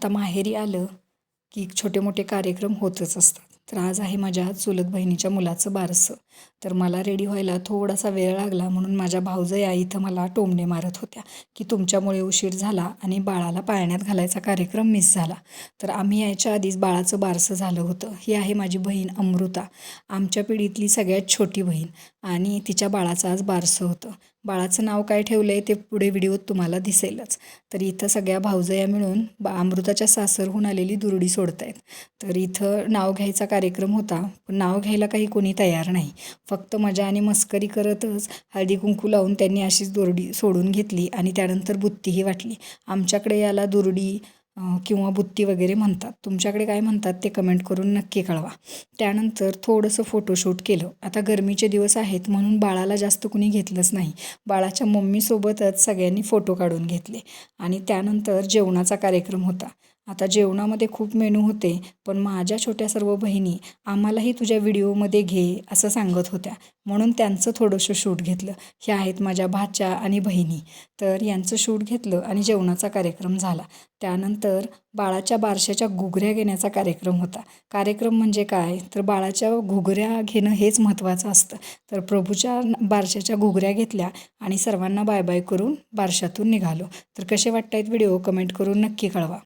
आता माहेरी आलं की छोटे मोठे कार्यक्रम होतच असतात. तर आज आहे माझ्या चुलत बहिणीच्या मुलाचं बारसं. तर मला रेडी व्हायला थोडासा वेळ लागला म्हणून माझ्या भावजया इथं मला टोमणे मारत होत्या की तुमच्यामुळे उशीर झाला आणि बाळाला पाळण्यात घालायचा कार्यक्रम मिस झाला. तर आम्ही यायच्या आधीच बाळाचं बारसं झालं होतं. ही आहे माझी बहीण अमृता, आमच्या पिढीतली सगळ्यात छोटी बहीण, आणि तिच्या बाळाचं आज बारसं होतं. बाळाचं नाव काय ठेवलं आहे ते पुढे व्हिडिओत तुम्हाला दिसेलच. तर इथं सगळ्या भावजया मिळून अमृताच्या सासरहून आलेली दुरडी सोडतायत. तर इथं नाव घ्यायचा कार्यक्रम होता, पण नाव घ्यायला काही कोणी तयार नाही. फक्त मजा आणि मस्करी करतच हळदी कुंकू लावून त्यांनी अशीच दुरडी सोडून घेतली आणि त्यानंतर बुत्तीही वाटली. आमच्याकडे याला दुरडी किंवा बुत्ती वगैरे म्हणतात. तुमच्याकडे काय म्हणतात ते कमेंट करून नक्की कळवा. त्यानंतर थोडंसं फोटोशूट केलं. आता गरमीचे दिवस आहेत म्हणून बाळाला जास्त कुणी घेतलंच नाही. बाळाच्या मम्मीसोबतच सगळ्यांनी फोटो काढून घेतले आणि त्यानंतर जेवणाचा कार्यक्रम होता. आता जेवणामध्ये खूप मेनू होते, पण माझ्या छोट्या सर्व बहिणी आम्हालाही तुझ्या व्हिडिओमध्ये घे असं सांगत होत्या, म्हणून त्यांचं थोडंसं शूट घेतलं. ह्या आहेत माझ्या भाच्या आणि बहिणी. तर यांचं शूट घेतलं आणि जेवणाचा कार्यक्रम झाला. त्यानंतर बाळाच्या बारशाच्या घुगऱ्या घेण्याचा कार्यक्रम होता. कार्यक्रम म्हणजे काय, तर बाळाच्या घुगऱ्या घेणं हेच महत्त्वाचं असतं. तर प्रभूच्या बारशाच्या घुगऱ्या घेतल्या आणि सर्वांना बाय बाय करून बारशातून निघालो. तर कसे वाटतायत व्हिडिओ कमेंट करून नक्की कळवा.